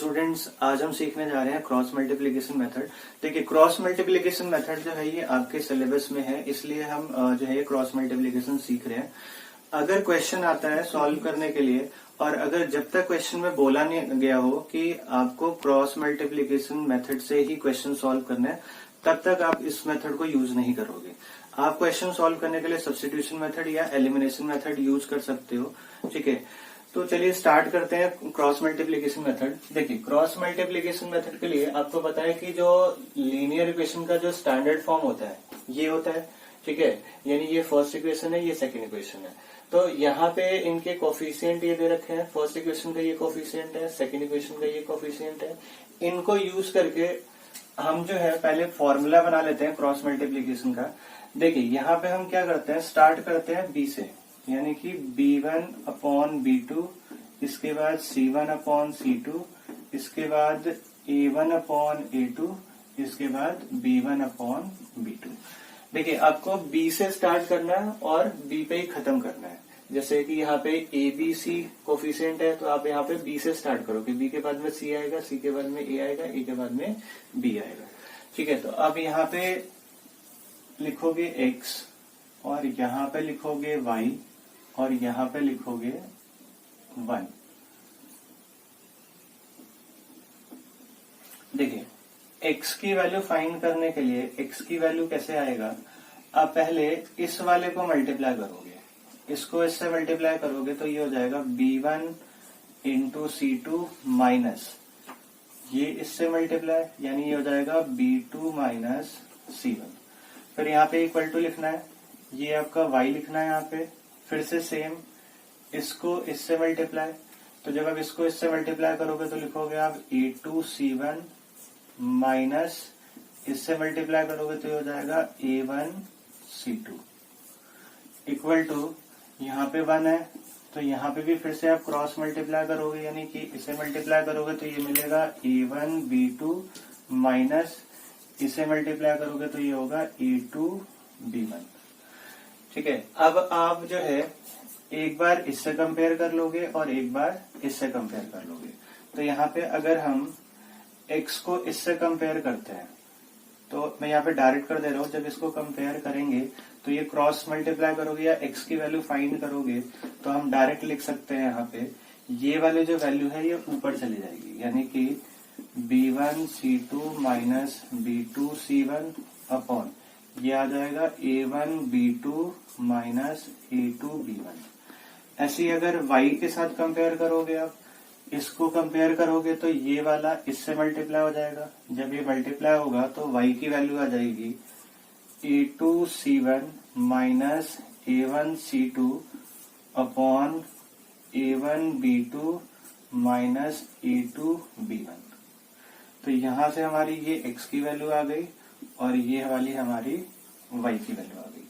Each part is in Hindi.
स्टूडेंट्स, आज हम सीखने जा रहे हैं क्रॉस मल्टीप्लिकेशन मेथड। देखिए, क्रॉस मल्टीप्लिकेशन मेथड जो है ये आपके सिलेबस में है, इसलिए हम जो है ये क्रॉस मल्टीप्लिकेशन सीख रहे हैं। अगर क्वेश्चन आता है सॉल्व करने के लिए और अगर जब तक क्वेश्चन में बोला नहीं गया हो कि आपको क्रॉस मल्टीप्लिकेशन मेथड से ही क्वेश्चन सॉल्व करना है, तब तक आप इस मेथड को यूज नहीं करोगे। आप क्वेश्चन सॉल्व करने के लिए सब्स्टिट्यूशन मेथड या एलिमिनेशन मेथड यूज कर सकते हो। ठीक है, तो चलिए स्टार्ट करते हैं क्रॉस मल्टीप्लिकेशन मेथड। देखिए, क्रॉस मल्टीप्लिकेशन मेथड के लिए आपको पता है कि जो लीनियर इक्वेशन का जो स्टैंडर्ड फॉर्म होता है ये होता है। ठीक है, यानी ये फर्स्ट इक्वेशन है, ये सेकंड इक्वेशन है। तो यहाँ पे इनके कोफिशिएंट ये दे रखे हैं। फर्स्ट इक्वेशन का ये कोफिशिएंट है, सेकंड इक्वेशन का ये कोफिशिएंट है। इनको यूज करके हम जो है पहले फॉर्मूला बना लेते हैं क्रॉस मल्टीप्लिकेशन का। देखिए, यहाँ पे हम क्या करते हैं, स्टार्ट करते हैं बी से, यानी कि b1 अपॉन b2, इसके बाद c1 अपॉन c2, इसके बाद a1 अपॉन a2, इसके बाद b1 अपॉन b2। देखिए, आपको b से स्टार्ट करना है और b पे ही खत्म करना है। जैसे कि यहाँ पे a b c कोफिशिएंट है, तो आप यहाँ पे b से स्टार्ट करोगे। b के बाद में c आएगा, c के बाद में a आएगा, a के बाद में b आएगा। ठीक है, तो अब यहाँ पे लिखोगे x और यहाँ पे लिखोगे y और यहाँ पे लिखोगे 1। देखिए, x की वैल्यू फाइंड करने के लिए x की वैल्यू कैसे आएगा, आप पहले इस वाले को मल्टीप्लाई करोगे, इसको इससे मल्टीप्लाई करोगे तो ये हो जाएगा b1 इंटू c2 माइनस ये इससे मल्टीप्लाई, यानी ये हो जाएगा b2 माइनस c1। फिर यहाँ पे इक्वल टू लिखना है, ये आपका y लिखना है यहाँ पे। फिर से सेम, इसको इससे मल्टीप्लाई, तो जब आप इसको इससे मल्टीप्लाई करोगे तो लिखोगे आप a2c1 माइनस इससे मल्टीप्लाई करोगे तो ये हो जाएगा a1c2 इक्वल टू यहाँ पे 1 है, तो यहाँ पे भी फिर से आप क्रॉस मल्टीप्लाई करोगे, यानी कि इसे मल्टीप्लाई करोगे तो ये मिलेगा a1b2 माइनस इसे मल्टीप्लाई करोगे तो ये होगा a2b1। ठीक है, अब आप जो है एक बार इससे कंपेयर कर लोगे और एक बार इससे कंपेयर कर लोगे। तो यहाँ पे अगर हम x को इससे कंपेयर करते हैं तो मैं यहाँ पे डायरेक्ट कर दे रहा हूँ, जब इसको कंपेयर करेंगे तो ये क्रॉस मल्टीप्लाई करोगे या x की वैल्यू फाइंड करोगे तो हम डायरेक्ट लिख सकते हैं यहाँ पे ये वाली जो वैल्यू है ये ऊपर चली जाएगी, यानी कि b1c2 माइनस b2c1 अपॉन ये आ जाएगा a1b2 माइनस a2b1। ऐसे ही अगर y के साथ कंपेयर करोगे, आप इसको कंपेयर करोगे तो ये वाला इससे मल्टीप्लाई हो जाएगा। जब ये मल्टीप्लाई होगा तो y की वैल्यू आ जाएगी a2c1 minus a1c2 upon a1b2 minus a2b1। तो यहां से हमारी ये x की वैल्यू आ गई और ये वाली हमारी y की वैल्यू आ गई।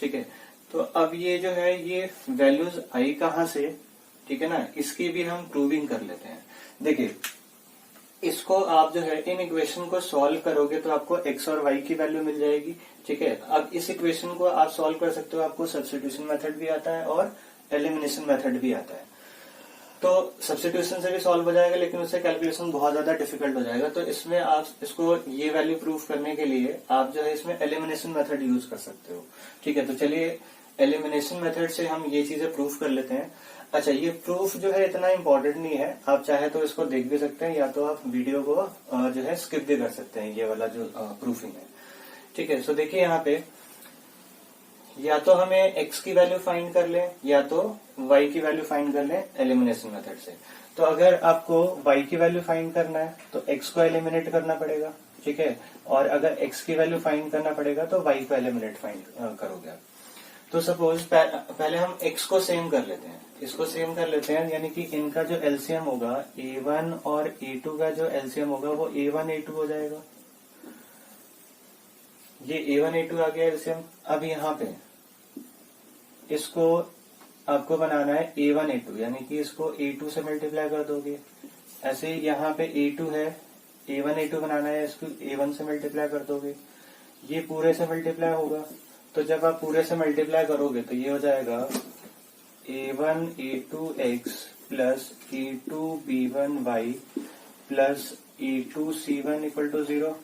ठीक है, तो अब ये जो है ये वैल्यूज आई कहां से, ठीक है ना, इसकी भी हम प्रूविंग कर लेते हैं। देखिए, इसको आप जो है इन इक्वेशन को सॉल्व करोगे तो आपको x और y की वैल्यू मिल जाएगी। ठीक है, अब इस इक्वेशन को आप सॉल्व कर सकते हो, आपको सब्स्टिट्यूशन मेथड भी आता है और एलिमिनेशन मेथड भी आता है। तो सब्स्टिट्यूशन से भी सॉल्व हो जाएगा, लेकिन उससे कैलकुलेशन बहुत ज्यादा डिफिकल्ट हो जाएगा। तो इसमें आप इसको ये वैल्यू प्रूफ करने के लिए आप जो है इसमें एलिमिनेशन मेथड यूज कर सकते हो। ठीक है, तो चलिए एलिमिनेशन मेथड से हम ये चीजें प्रूफ कर लेते हैं। अच्छा, ये प्रूफ जो है इतना इम्पोर्टेंट नहीं है, आप चाहे तो इसको देख भी सकते हैं या तो आप वीडियो को जो है स्किप भी कर सकते हैं, ये वाला जो प्रूफिंग है। ठीक है, सो देखिए यहाँ पे या तो हमें x की वैल्यू फाइंड कर लें या तो y की वैल्यू फाइंड कर लें एलिमिनेशन मेथड से। तो अगर आपको y की वैल्यू फाइंड करना है तो x को एलिमिनेट करना पड़ेगा। ठीक है, और अगर x की वैल्यू फाइंड करना पड़ेगा तो y को एलिमिनेट फाइंड करोगे आप। तो सपोज पहले हम x को सेम कर लेते हैं, इसको सेम कर लेते हैं, यानी कि इनका जो एलसीएम होगा a1 और a2 का जो एलसीएम होगा वो a1 a2 हो जाएगा। ये a1 a2 आ गया एलसीएम। अब यहाँ पे इसको आपको बनाना है a1 a2, यानी कि इसको a2 से मल्टीप्लाई कर दोगे। ऐसे यहाँ पे a2 है, a1 a2 बनाना है, इसको a1 से मल्टीप्लाई कर दोगे। ये पूरे से मल्टीप्लाई होगा, तो जब आप पूरे से मल्टीप्लाई करोगे तो ये हो जाएगा a1 a2x plus a2 b1y plus A2C1 equal to 0।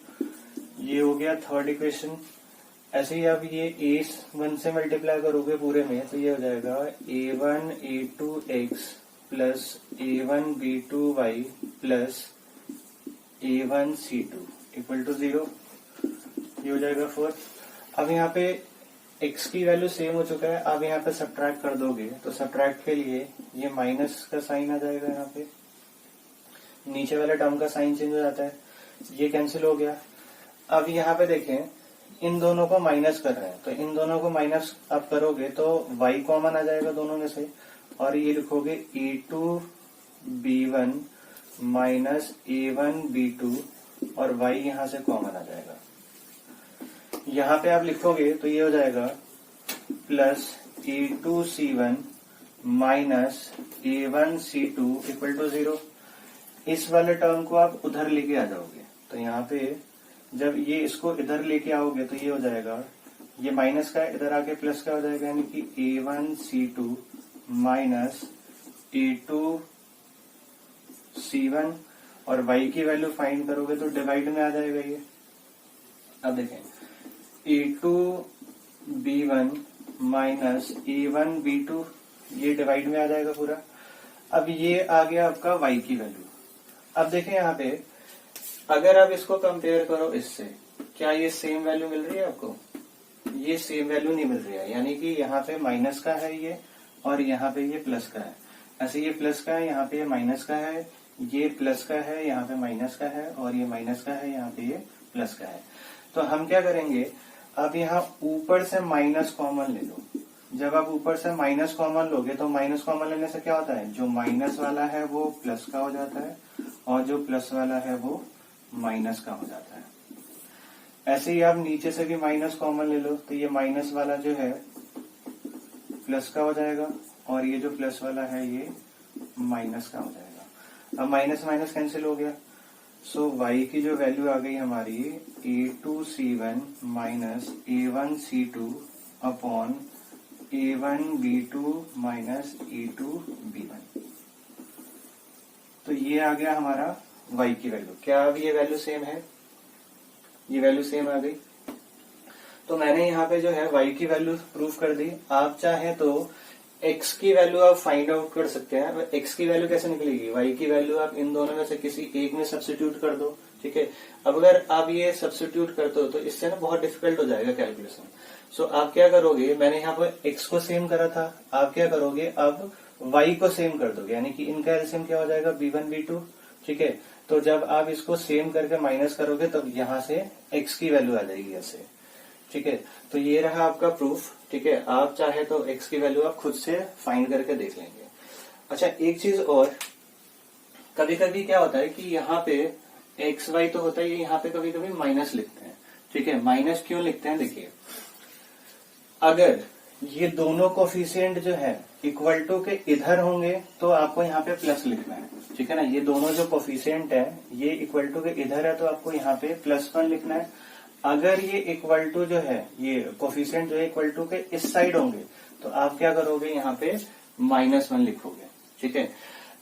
ये हो गया थर्ड इक्वेशन। ऐसे ही अब ये A1 से मल्टीप्लाई करोगे पूरे में तो ये हो जाएगा A1 A2x plus A1 B2y plus A1 C2 equal to 0। ये हो जाएगा 4। अब यहाँ पे x की वैल्यू सेम हो चुका है, अब यहाँ पे सब्ट्रैक्ट कर दोगे तो सब्ट्रैक्ट के लिए ये माइनस का साइन आ जाएगा, यहाँ पे नीचे वाले टर्म का साइन चेंज हो जाता है, ये कैंसिल हो गया। अब यहाँ पे देखें इन दोनों को माइनस कर रहे हैं तो इन दोनों को माइनस आप करोगे तो y कॉमन आ जाएगा दोनों में से और ये लिखोगे A2B1 माइनस A1B2 और y यहाँ से कॉमन आ जाएगा। यहाँ पे आप लिखोगे तो ये हो जाएगा plus A2C1 minus A1C2 equal to 0। इस वाले टर्म को आप उधर लेके आ जाओगे तो यहाँ पे जब ये इसको इधर लेके आओगे तो ये हो जाएगा, ये माइनस का इधर आके प्लस का हो जाएगा, यानी कि A1C2 माइनस A2C1 और y की वैल्यू फाइंड करोगे तो डिवाइड में आ जाएगा ये। अब देखें A2B1 माइनस A1B2 ये डिवाइड में आ जाएगा पूरा। अब ये आ गया आपका y की वैल्यू। अब देखें यहाँ पे अगर आप इसको कंपेयर करो इससे, क्या ये सेम वैल्यू मिल रही है आपको? ये सेम वैल्यू नहीं मिल रही है, यानी कि यहाँ पे माइनस का है ये और यहाँ पे ये प्लस का है। ऐसे ये प्लस का है, यहाँ पे ये माइनस का है, ये प्लस का है, यहाँ पे माइनस का है और ये माइनस का है, यहाँ पे ये प्लस का है। तो हम क्या करेंगे, अब यहाँ ऊपर से माइनस कॉमन ले लो। जब आप ऊपर से माइनस कॉमन लोगे तो माइनस कॉमन लेने से क्या होता है, जो माइनस वाला है वो प्लस का हो जाता है और जो प्लस वाला है वो माइनस का हो जाता है। ऐसे ही आप नीचे से भी माइनस कॉमन ले लो तो ये माइनस वाला जो है प्लस का हो जाएगा और ये जो प्लस वाला है ये माइनस का हो जाएगा। अब माइनस माइनस कैंसिल हो गया, सो y की जो वैल्यू आ गई हमारी A2C1 minus A1C2 upon A1B2 minus A2B1। तो ये आ गया हमारा y की वैल्यू। क्या अब ये वैल्यू सेम है? ये वैल्यू सेम आ गई। तो मैंने यहाँ पे जो है y की वैल्यू प्रूफ कर दी। आप चाहे तो x की वैल्यू आप फाइंड आउट कर सकते हैं। x की वैल्यू कैसे निकलेगी, y की वैल्यू आप इन दोनों में से किसी एक में सब्स्टिट्यूट कर दो, ठीक है। अब अगर आप ये सब्स्टिट्यूट करते हो तो इससे ना बहुत डिफिकल्ट हो जाएगा कैलकुलेशन। सो आप क्या करोगे, मैंने यहाँ पर x को सेम करा था, आप क्या करोगे अब y को सेम कर दोगे, यानी कि इनका एलसीएम क्या हो जाएगा B1 B2, ठीक है। तो जब आप इसको सेम करके माइनस करोगे तब यहाँ से x की वैल्यू आ जाएगी ऐसे, ठीक है। तो ये रहा आपका प्रूफ, ठीक है। आप चाहे तो x की वैल्यू आप खुद से फाइंड करके देख लेंगे। अच्छा एक चीज और, कभी कभी क्या होता है कि यहाँ पे एक्स वाई तो होता है, यहाँ पे कभी कभी माइनस लिखते हैं, ठीक है। माइनस क्यों लिखते हैं, देखिए अगर ये दोनों कोफिशिएंट जो है इक्वल टू के इधर होंगे तो आपको यहाँ पे प्लस लिखना है, ठीक है ना। ये दोनों जो कोफिशिएंट है ये इक्वल टू के इधर है तो आपको यहाँ पे +1 लिखना है। अगर ये इक्वल टू जो है, ये कोफिशिएंट जो है इक्वल टू के इस साइड होंगे तो आप क्या करोगे, यहाँ पे -1 लिखोगे, ठीक है।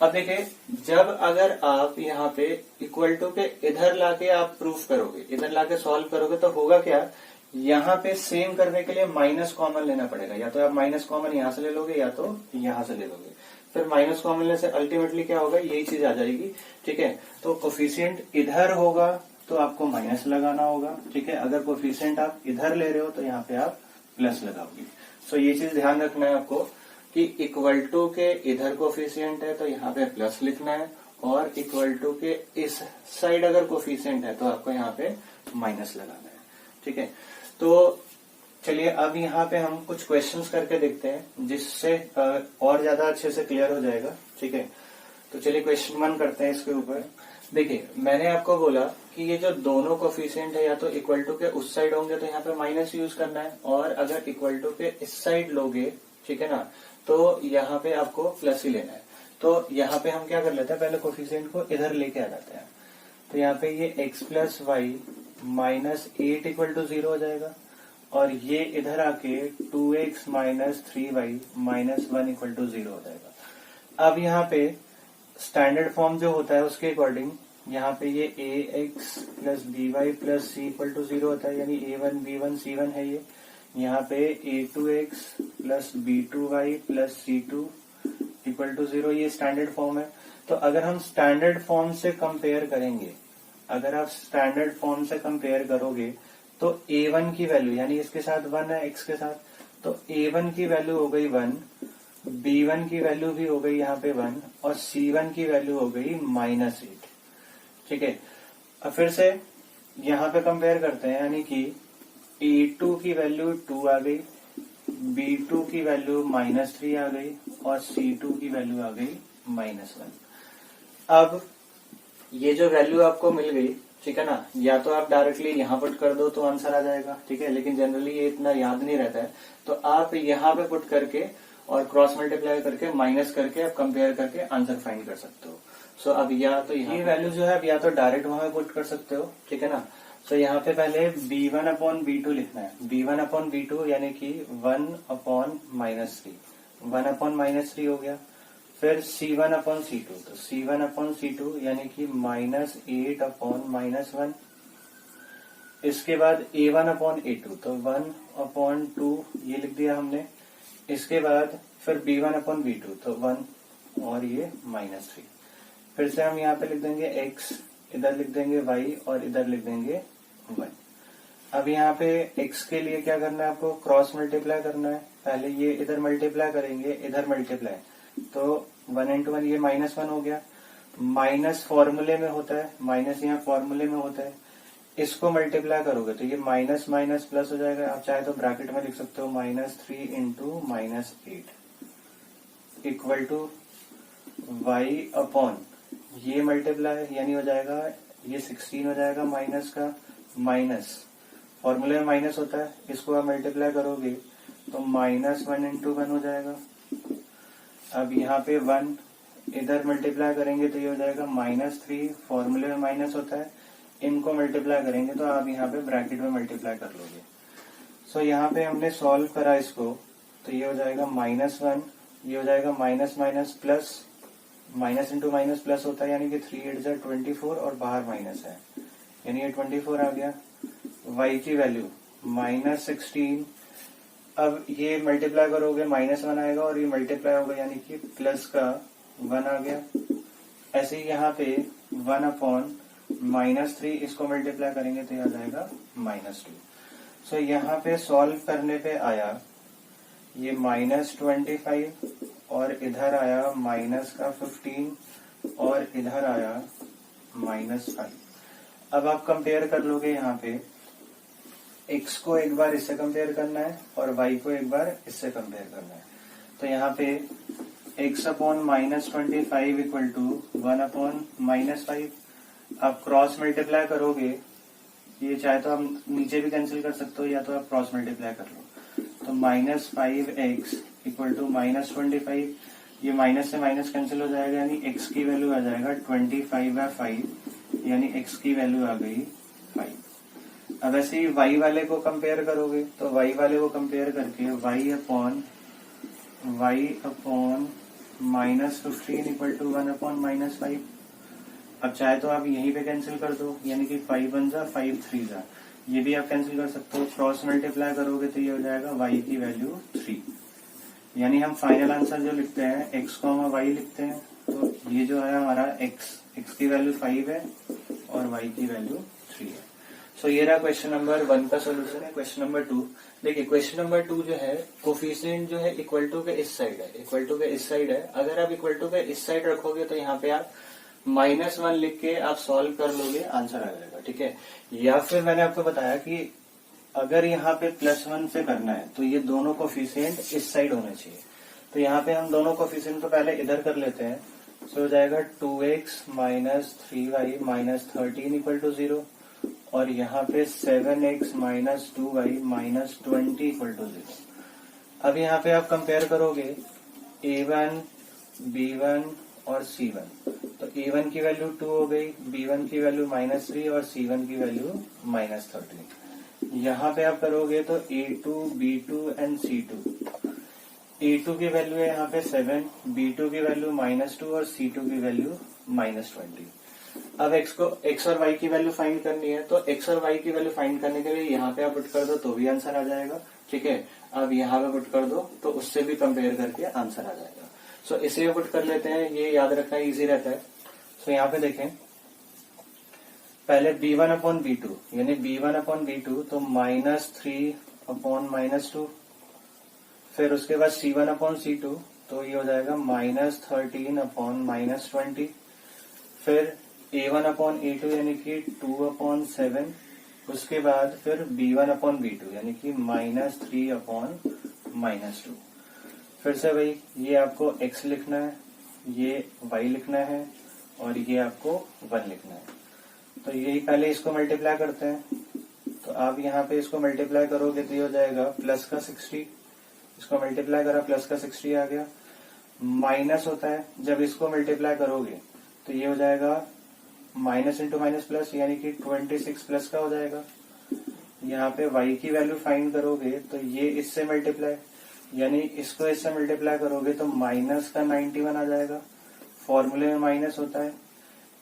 अब देखिए जब अगर आप यहाँ पे इक्वल टू के इधर लाके आप प्रूफ करोगे, इधर लाके सॉल्व करोगे तो होगा क्या, यहाँ पे सेम करने के लिए माइनस कॉमन लेना पड़ेगा। या तो आप माइनस कॉमन यहाँ से ले लोगे या तो यहाँ से ले लोगे। फिर माइनस कॉमन लेने से अल्टीमेटली क्या होगा, यही चीज आ जाएगी, ठीक है। तो कोफिशिएंट इधर होगा तो आपको माइनस लगाना होगा, ठीक है। अगर कोफिशिएंट आप इधर ले रहे हो तो यहाँ पे आप प्लस लगाओगे। सो ये चीज ध्यान रखना है आपको कि इक्वल टू के इधर कोफिशिएंट है तो यहाँ पे प्लस लिखना है और इक्वल टू के इस साइड अगर कोफिशिएंट है तो आपको यहाँ पे माइनस लगाना है, ठीक है। तो चलिए अब यहाँ पे हम कुछ क्वेश्चंस करके देखते हैं जिससे और ज्यादा अच्छे से क्लियर हो जाएगा, ठीक है। तो चलिए क्वेश्चन 1 करते हैं इसके ऊपर। देखिए मैंने आपको बोला कि ये जो दोनों कोफिशिएंट है या तो इक्वल टू के उस साइड होंगे तो यहाँ पे माइनस यूज करना है और अगर इक्वल टू के इस साइड लोगे, ठीक है ना, तो यहाँ पे आपको प्लस ही लेना है। तो यहाँ पे हम क्या कर लेते हैं, पहले कोफिशिएंट को इधर लेके आ जाते हैं। तो यहाँ पे ये x plus y minus 8 equal to 0 हो जाएगा और ये इधर आके 2x minus 3y minus 1 equal to 0 हो जाएगा। अब यहाँ पे स्टैंडर्ड फॉर्म जो होता है उसके अकॉर्डिंग यहाँ पे ये ax plus by plus c equal to 0 होता है, यानी a1 b1 c1 है ये। यहाँ पे a2x plus b2y plus c2 equal to 0, ये स्टैंडर्ड फॉर्म है। तो अगर हम स्टैंडर्ड फॉर्म से कंपेयर करेंगे, अगर आप स्टैंडर्ड फॉर्म से कंपेयर करोगे तो a1 की वैल्यू, यानी इसके साथ 1 है x के साथ, तो a1 की वैल्यू हो गई 1, b1 की वैल्यू भी हो गई यहाँ पे 1 और c1 की वैल्यू हो गई -8। ठीक है, अब फिर से यहाँ पे कंपेयर करते हैं, यानी कि a2 की वैल्यू 2 आ गई, b2 की वैल्यू -3 आ गई और c2 की वैल्यू आ गई -1। अब ये जो वैल्यू आपको मिल गई, ठीक है ना, या तो आप डायरेक्टली यहाँ पुट कर दो तो आंसर आ जाएगा, ठीक है, लेकिन जनरली ये इतना याद नहीं रहता है, तो आप यहाँ पे पुट करके और क्रॉस मल्टीप्लाई करके माइनस करके आप कंपेयर करके आंसर फाइंड कर सकते हो। सो अब या तो ये वैल्यू जो है अब या तो डायरेक्ट वहां पुट कर सकते हो, ठीक है ना। सो यहाँ पे पहले b1 अपॉन b2 लिखना है, b1 अपॉन b2 यानी कि 1 अपॉन -3, 1 अपॉन -3 हो गया। फिर c1 अपॉन c2, तो c1 अपॉन c2 यानी कि -8 अपॉन -1। इसके बाद a1 अपॉन a2, तो 1 अपॉन 2 ये लिख दिया हमने। इसके बाद फिर b1 अपॉन b2, तो 1 और ये -3। फिर से हम यहाँ पे लिख देंगे x, इधर लिख देंगे y और इधर लिख देंगे 1। अब यहाँ पे x के लिए क्या करना है, आपको क्रॉस मल्टीप्लाई करना है। पहले ये इधर मल्टीप्लाई करेंगे, इधर मल्टीप्लाई, तो 1 इंटू 1 ये -1 हो गया। माइनस फॉर्मूले में होता है, माइनस यहाँ फॉर्मूले में होता है, इसको मल्टीप्लाई करोगे तो ये माइनस माइनस प्लस हो जाएगा। आप चाहे तो ब्रैकेट में लिख सकते हो -3 into -8 equal to y upon ये मल्टीप्लाई, यानी हो जाएगा ये 16 हो जाएगा माइनस का, माइनस फॉर्मूले में माइनस होता है, इसको आप मल्टीप्लाई करोगे तो -1 इंटू 1 हो जाएगा। अब यहाँ पे 1 इधर मल्टीप्लाई करेंगे तो ये हो जाएगा -3, फॉर्मूले में माइनस होता है, इनको मल्टीप्लाई करेंगे तो आप यहाँ पे ब्रैकेट में मल्टीप्लाई कर लोगे। सो यहाँ पे हमने सॉल्व करा इसको, तो ये हो जाएगा -1, ये हो जाएगा minus minus plus, minus into minus plus होता है, यानी कि 3 8 जा 24 और बाहर माइनस है, यानी ये 24 आ गया। y की वैल्यू -16, अब ये मल्टीप्लाई करोगे -1 आएगा और ये मल्टीप्लाई होगा, यानी कि प्लस का 1 आ गया। ऐसे ही यहाँ पे 1 अपॉन -3, इसको मल्टीप्लाई करेंगे तो आ जाएगा -2। सो यहाँ पे सॉल्व करने पे आया ये -25 और इधर आया माइनस का 15 और इधर आया -5। अब आप कंपेयर कर लोगे, यहाँ पे x को एक बार इससे कंपेयर करना है और y को एक बार इससे कंपेयर करना है। तो यहाँ पे x upon -25 equal to 1 upon -5। आप क्रॉस मल्टीप्लाई करोगे, ये चाहे तो आप नीचे भी कैंसिल कर सकते हो या तो आप क्रॉस मल्टीप्लाई कर लो, तो -5x इक्वल टू -25, ये माइनस से माइनस कैंसिल हो जाएगा, यानी x की वैल्यू आ जाएगा 25/5, यानी x की वैल्यू आ गई 5। अब ऐसे ही y वाले को कंपेयर करोगे, तो y वाले को कंपेयर करके y upon -15 equal to 1 upon -5। अब चाहे तो आप यहीं पे कैंसिल कर दो, यानी कि 5 1 जा 5 3 जा, ये भी आप कैंसिल कर सकते हो। क्रॉस मल्टीप्लाई करोगे तो ये हो जाएगा y की वैल्यू 3, यानी हम फाइनल आंसर जो लिखते हैं x को हम y लिखते हैं, तो ये जो है हमारा x की वैल्यू 5 है और y की वैल्यू 3 है। सो ये रहा क्वेश्चन नंबर 1 का सोल्यूशन है। क्वेश्चन नंबर 2 देखिए, क्वेश्चन नंबर 2 जो है कोफिशिएंट जो है इक्वल टू के इस साइड है, इक्वल टू के इस साइड है। अगर आप इक्वल टू के इस साइड रखोगे तो यहाँ पे आप -1 लिख के आप सॉल्व कर लोगे, आंसर आ जाएगा, ठीक है। या फिर मैंने आपको बताया कि अगर यहाँ पे +1 से करना है तो ये दोनों कोफिशिएंट इस साइड होने चाहिए। तो यहाँ पे हम दोनों कोफिशिएंट को पहले इधर कर लेते हैं, तो हो जाएगा 2x - 3y - 13 इक्वल टू 0 और यहाँ पे 7x - 2y - 20 इक्वल टू 0। अब यहाँ पे आप कंपेयर करोगे a1, b1 और c1, तो a1 की वैल्यू 2 हो गई, b1 की वैल्यू -3 और c1 की वैल्यू -13। यहाँ पे आप करोगे तो a2, b2 and c2, a2 की वैल्यू है यहाँ पे 7, b2 की वैल्यू -2 और c2 की वैल्यू -20। अब x और y की वैल्यू फाइंड करनी है, तो x और y की वैल्यू फाइंड करने के लिए यहाँ पे आप पुट कर दो तो भी आंसर आ जाएगा। ठीक है, अब यहाँ पे पुट कर दो तो उससे भी कंपेयर करके आंसर आ जाएगा। सो इसलिए पुट कर लेते हैं, ये याद रखना इजी रहता है। सो यहाँ पे देखें, पहले b1 अपॉन b2 यानी b1 अपॉन b2 तो -3 अपॉन -2, फिर उसके बाद c1 अपॉन c2 तो ये हो जाएगा -13 अपॉन -20, फिर a1 अपॉन a2 यानी कि 2 अपॉन 7, उसके बाद फिर b1 अपॉन b2 यानी कि -3 अपॉन -2। फिर से भाई ये आपको x लिखना है, ये y लिखना है और ये आपको 1 लिखना है। तो यही पहले इसको मल्टीप्लाई करते हैं, तो आप यहाँ पे इसको मल्टीप्लाई करोगे तो ये हो जाएगा प्लस का 60, इसको मल्टीप्लाई करा प्लस का 60 आ गया। माइनस होता है, जब इसको मल्टीप्लाई करोगे तो ये हो जाएगा माइनस इंटू माइनस प्लस यानी कि 26 प्लस का हो जाएगा। यहाँ पे y की वैल्यू फाइंड करोगे तो ये इससे मल्टीप्लाई यानी इसको इससे मल्टीप्लाई करोगे तो माइनस का 91 आ जाएगा, फॉर्मूले में माइनस होता है।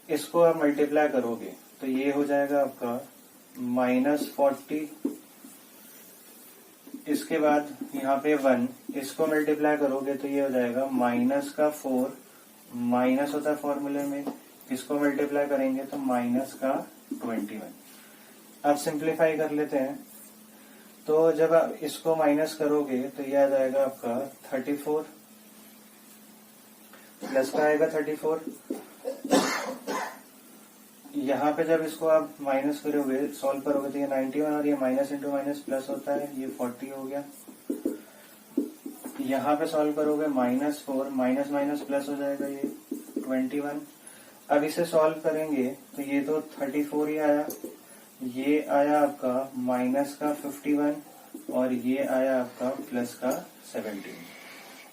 इसको आप मल्टीप्लाई करोगे तो ये हो जाएगा आपका -40, इसके बाद यहाँ पे 1, इसको मल्टीप्लाई करोगे तो ये हो जाएगा माइनस का 4, माइनस होता है फॉर्मूले में, इसको मल्टीप्लाई करेंगे तो माइनस का 21। अब सिंप्लीफाई कर लेते हैं, तो जब आप इसको माइनस करोगे तो ये आ जाएगा आपका 34, प्लस का आएगा 34। यहाँ पे जब इसको आप माइनस करोगे, सॉल्व करोगे तो ये 91 और ये माइनस इंटू माइनस प्लस होता है, ये 40 हो गया। यहाँ पे सॉल्व करोगे -4 माइनस माइनस प्लस हो जाएगा, ये 21। अब इसे सॉल्व करेंगे तो ये तो 34 ही आया, ये आया आपका माइनस का 51 और ये आया आपका प्लस का 17।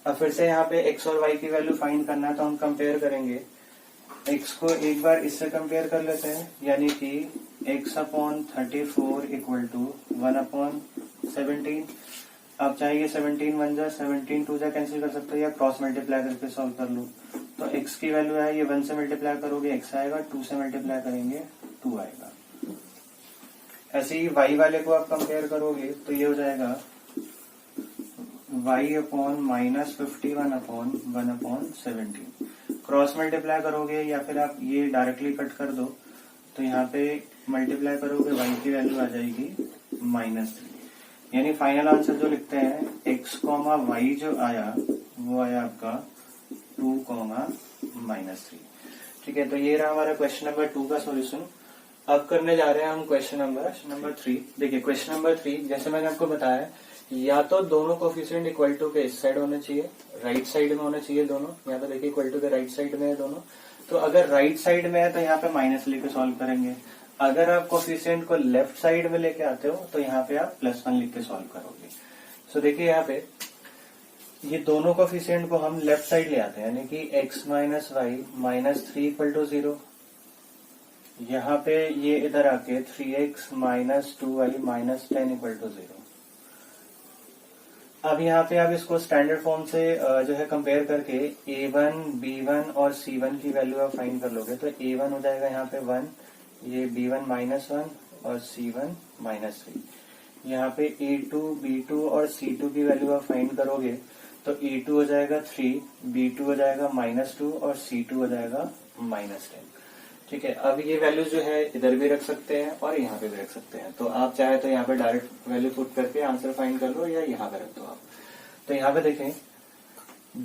अब फिर से यहाँ पे x और y की वैल्यू फाइंड करना है, तो हम कंपेयर करेंगे। x को एक बार इससे कंपेयर कर लेते हैं, यानी कि x upon 34 equal to 1 upon 17। आप चाहिए 17 1 जा 17 2 जा कैंसिल कर सकते हो या क्रॉस मल्टीप्लाई करके सॉल्व कर लो। तो x की वैल्यू है, ये 1 से मल्टीप्लाई करोगे x आएगा, 2 से मल्टीप्लाई करेंगे 2 आएगा। ऐसे ही y वाले को आप कंपेयर करोगे तो ये हो जाएगा y upon -51 upon 1 upon 17। Cross multiply करोगे या फिर आप ये डायरेक्टली कट कर दो, तो यहाँ पे मल्टीप्लाई करोगे y की वैल्यू आ जाएगी -3। यानी फाइनल आंसर जो लिखते हैं x, y जो आया वो आया आपका 2, -3। ठीक है, तो ये रहा हमारा क्वेश्चन नंबर 2 का सॉल्यूशन। अब करने जा रहे हैं हम क्वेश्चन नंबर 3। देखिए क्वेश्चन नंबर 3, जैसे मैंने आपको बताया, या तो दोनों कोफिशिएंट इक्वल टू के इस साइड होने चाहिए, राइट साइड में होने चाहिए दोनों। यहाँ पे देखिए इक्वल टू के राइट साइड में है दोनों, तो अगर राइट साइड में है तो यहाँ पे माइनस लेके सॉल्व करेंगे। अगर आप कोफिशिएंट को लेफ्ट साइड में लेके आते हो तो यहाँ पे आप +1 लिख के सॉल्व करोगे। सो देखिए यहाँ पे ये दोनों कोफिशिएंट को हम लेफ्ट साइड ले आते हैं, यानी कि x minus y -3 equal to 0। यहाँ पे ये इधर आके 3x minus 2y -10 equal to 0। अब यहाँ पे आप इसको स्टैंडर्ड फॉर्म से जो है कंपेयर करके a1, b1 और c1 की वैल्यू आप फाइंड कर लोगे। तो a1 हो जाएगा यहाँ पे 1, ये b1 -1 और c1 -3। यहाँ पे a2, b2 और c2 की वैल्यू आप फाइंड करोगे तो a2 हो जाएगा 3, b2 हो जाएगा -2 और c2 हो जाएगा -10। ठीक है, अब ये वैल्यू जो है इधर भी रख सकते हैं और यहाँ पे भी रख सकते हैं। तो आप चाहे तो यहाँ पे डायरेक्ट वैल्यू पुट करके आंसर फाइंड कर लो या यहाँ पे रख दो आप। तो यहाँ पे देखें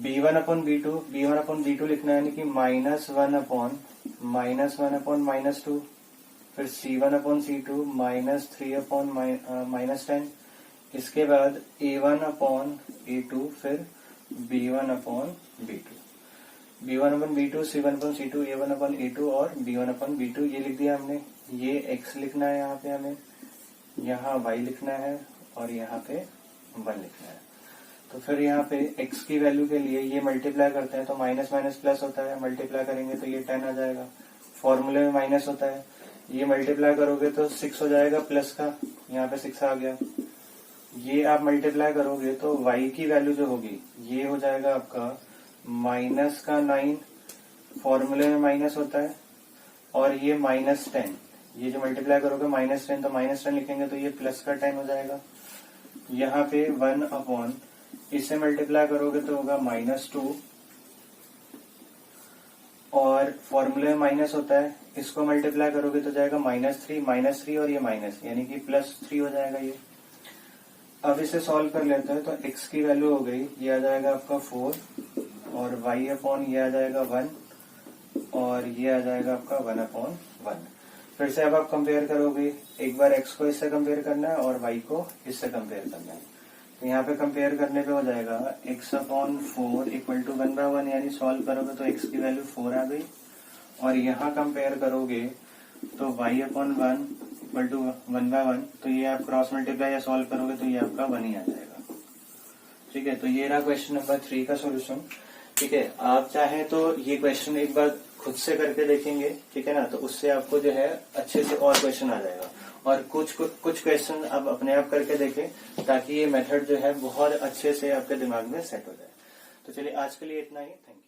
b1 अपॉन b2 लिखना है, यानी कि -1 अपॉन -2, फिर c1 अपॉन c2 -3 अपॉन -10, इसके बाद a1 अपॉन a2, फिर b1 upon b2, b1 upon b2, c1 upon c2, a1 upon a2 और b1 अपॉन b2 ये लिख दिया हमने। ये x लिखना है यहाँ पे हमें, यहाँ y लिखना है और यहाँ पे 1 लिखना है। तो फिर यहाँ पे x की वैल्यू के लिए ये मल्टीप्लाई करते हैं तो माइनस माइनस प्लस होता है, मल्टीप्लाई करेंगे तो ये 10 आ जाएगा, फॉर्मूले में माइनस होता है। ये मल्टीप्लाई करोगे तो 6 हो जाएगा प्लस का, यहाँ पे 6 आ गया। ये आप मल्टीप्लाई करोगे तो y की वैल्यू जो होगी ये हो जाएगा आपका -9, फॉर्मूले में माइनस होता है, और ये -10, ये जो मल्टीप्लाई करोगे -10 तो -10 लिखेंगे तो ये प्लस का 10 हो जाएगा। यहाँ पे 1/, इससे मल्टीप्लाई करोगे तो होगा -2, और फॉर्मूले में माइनस होता है, इसको मल्टीप्लाई करोगे तो जाएगा -3 और ये माइनस, यानी कि +3 हो जाएगा ये। अब इसे सॉल्व कर लेते हैं तो x की वैल्यू हो गई, ये आ जाएगा आपका 4, और y/, ये आ जाएगा 1, और ये आ जाएगा आपका 1/1। फिर से अब आप कंपेयर करोगे, एक बार x को इससे कंपेयर करना है और y को इससे कंपेयर करना है। तो यहाँ पे कंपेयर करने पे हो जाएगा x/4 = 1/1, यानी सॉल्व करोगे तो x की वैल्यू 4 आ गई, और यहाँ कंपेयर करोगे तो y/1 = 1/1, तो ये आप क्रॉस मल्टीप्लाई या सॉल्व करोगे तो ये आपका 1 ही आ जाएगा। ठीक है, तो ये रहा क्वेश्चन नंबर 3 का सोल्यूशन। ठीक है, आप चाहे तो ये क्वेश्चन एक बार खुद से करके देखेंगे, ठीक है ना, तो उससे आपको जो है अच्छे से और क्वेश्चन आ जाएगा, और कुछ क्वेश्चन आप अपने आप करके देखें ताकि ये मेथड जो है बहुत अच्छे से आपके दिमाग में सेट हो जाए। तो चलिए आज के लिए इतना ही, थैंक यू।